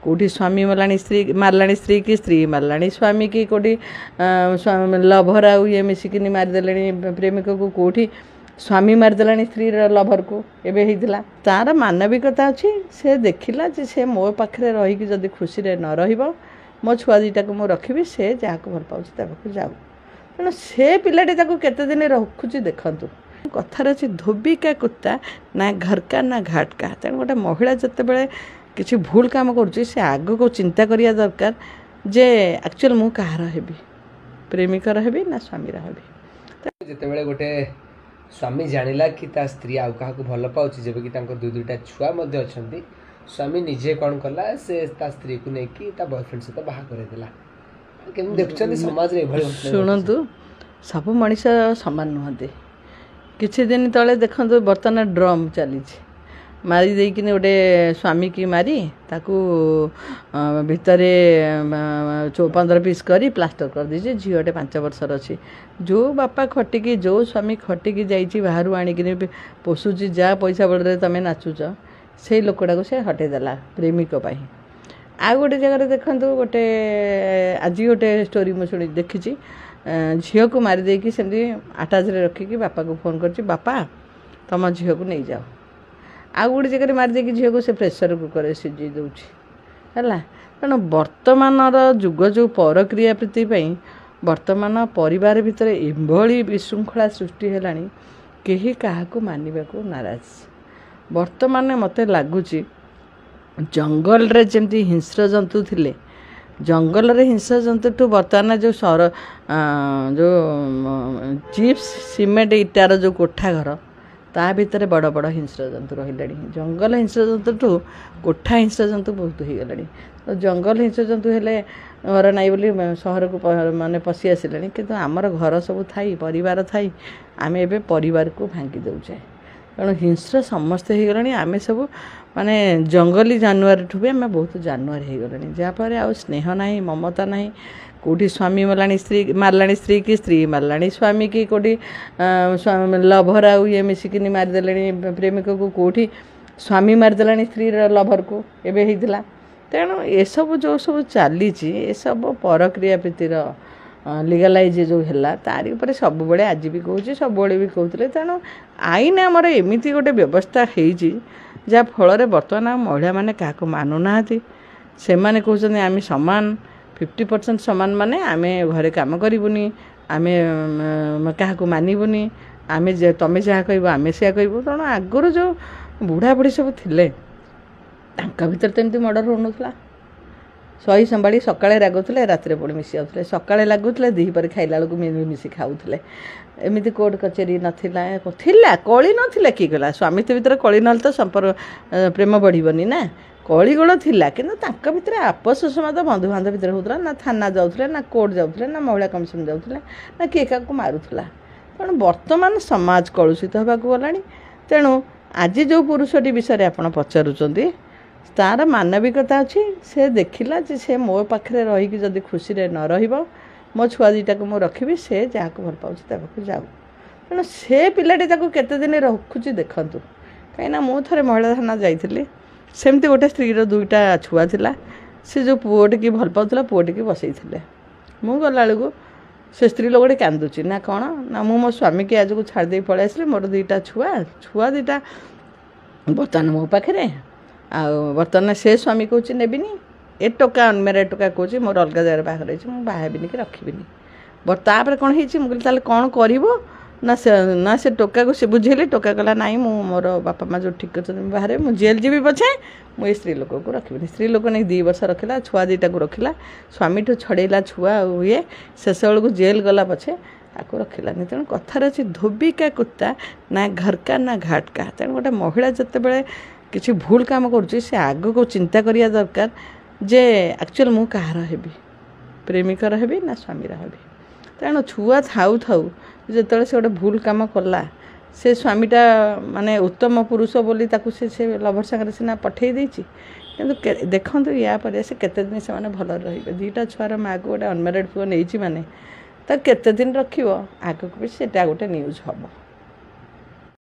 कौटी स्वामी मारला स्त्री मारला स्त्री की स्त्री मारला स्वामी की कौटी लभर आउ ये मिसिकिनी मारिदेले प्रेमिक को कौटी स्वामी मारिदेला स्त्री लभर को एवं होता तार मानविकता अच्छी से देखला जे से मो पाखे रहीकि जदि खुशी न रही मो छुआ दीटा को मुझे रखी से जहाँ को भल पाँच जाऊ तेणु से पिलाटी केते दिन रखुची देखु कथार अच्छी धोबी का कुत्ता ना घर का ना घाट का तेणु गोटे महिला जिते बड़े किसी भूल काम करुँची से आग को चिंता करिया दरकार जे एक्चुअल मु कहार हेबी प्रेमिकर हेबी ना स्वामीर हेबी जितेबाला गोटे स्वामी जानिला कि ता स्त्री आउ क्या भल पाँच जब कि दुई दुईटा छुआ अच्छा स्वामी निजे कौन कला से ता स्त्री को लेकिन ता बॉयफ्रेंड सहित बाहा करदेला देखते समाज शुणु सब मनीष सामान नुहति किछि दिन तले देखु बर्तमान ड्रम चली मारी देकिन गोटे स्वामी की मारी ताकू भितर 15 पीस करी प्लास्टर कर दीजिए झीटे 5 वर्षर अच्छी जो बापा खटिकी जो स्वामी खटिकी जाइए बाहर आणिकी पोषुची जा पैसा बड़े तुम नाचुच से लोकटा को से हटेदेला प्रेमिक आ गोटे जगह देखु गोटे आज गोटे स्टोरी मुझे देखी झील को मारिदेकी सेमती आटाच रखिकी बापा को फोन कर बापा तुम झील को नहीं जाओ आ गोटे जगह मारिदेकी झील को से प्रेसर कुकर सीझे दूसरा तेणु बर्तमान जुग जो परक्रिया प्रीति बर्तमान परिवार भितर एभली विशृंखला सृष्टि है कहीं क्या मानवा को नाराज बर्तमान मत लगुच जंगल रे जमती हिंस्र जंतु थिले जंगल रे हिंस्र जंतु ठू बर्तमान जो जो चिप्स सीमेंट इटार जो कोठा घर ता भितर बड़ बड़ हिंस्र जंतु रही जंगल हिंस्र जंतु ठू कोठा हिंस्र जंतु बहुत हो गले तो जंगल हिंस्र जंतु हेले घर नाई बोली सहर को माने पशि आसिले किंतु आमर घर सब थाई परिवार थाई आम ए परिवार को भांगी दौचे तेणु हिंस्र समस्ते हो गले आम सब माने जंगली जानवर ठू भी आम बहुत जानवर हो गले जहाँफल आ स्नेह ना ममता ना कौटी स्वामी मारला स्त्री की स्त्री मारला स्वामी की कौटी लभर आउ ये मिसिकिनी मारिदेले प्रेमिक को कौटी स्वामी मारिदेला स्त्री लभर को एवं होता तेणु ये सब जो सब चली सब परक्रिया प्रीतिर लीगलाइज जो है तारी उपर सब बड़े आज भी कहूँ सब बड़े भी कहते तेणु आईन आमर एमती गोटे व्यवस्था जहाँ फल बर्तमान महिला मैंने क्या मानुना से मैंने कहते आम सामान 50% सामान माने आमे घरे काम करूनी आम क्या मानबुनी आम तुम जहाँ कह आम से कहूँ तेणु आगुरी जो बुढ़ा बुढ़ी सब थिले भर तो एमती मर्डर हो नाला सही संभाड़ी सकाଳେ रागुले रात पुणी मिसी जाते सकाଳେ लगुले दीपर खाइला बेलू मिसी खाऊले एमती कोर्ट कचेरी नाला कली नाला किए गला स्वामी भर कली ना तो संपर्क प्रेम बढ़नी ना कलिगोल थिला किंतु भितर आपस समाज बंधु बांधव भितर होता ना थाना जाऊे ना कोर्ट जाऊे ना महिला कमिशन जाऊे ना किए क्या मारूला तेणु बर्तमान समाज कलुषित होगा गला तेणु आज जो पुरुषटी विषय आप पचारुंच तार मानविकता अच्छी से देखला जे से मो पाखे रहीकि जदि खुशी न रही मो छुआ दीटा को मुझे रखी से जहाँ को भल पाँच जाऊ तेणु से पिलाटी केते दिन रखुची देखु कहीं मुझे महिला थाना जाइली सेमती गोटे स्त्री दुईटा छुआ थिला से जो पुओटी की भल पाला पुओटी की बसई मु गला बेलू से स्त्री लोक कांदुची ना कौन ना मो स्वामी की आज को छाड़ी पलि आसली मोर दुईटा छुआ दीटा बर्तमान मो पाखे बर्तमान से स्वामी कौच नेबिनी ए टोका अनमेरिड टोका कौच मोर अलग जगह बाहर मुझे बाहबी कि रखी तापर कौन हो कौन कर ना से टोका को से बुझेली टोका कहला नाई मोर बापा माँ जो ठीक अच्छे बाहर मुझे जेल जी पछे मुझे स्त्री लोक को रखी स्त्री लोक नहीं 2 वर्ष रखला छुआ दीटा को रखला स्वामी ठू छड़ेला छुआ ये शेष बेलू जेल गला पछे आपको रखलानी तेणु कथार अच्छी धोबी का कुत्ता ना घर का ना घाट का तेणु गोटे महिला जिते बड़े किसी भूल काम करुँची से आग को चिंता करिया दरकार जे एक्चुअल मु कहार हेबी प्रेमिकर हेबी ना स्वामीर हेबी तेणु छुआ थाऊ थाऊ जिते से गोटे भूल कम कला से स्वामीटा माने उत्तम पुरुष बोली ताकू से लभर सागर सीना पठे देती कि देखु या पर से केते दिन से भल रे 2टा छुआर माँ को गोटे अनमेरिड पुओ नहीं माने तो केते दिन रखियो आग को भी सेटा गोटे न्यूज हम।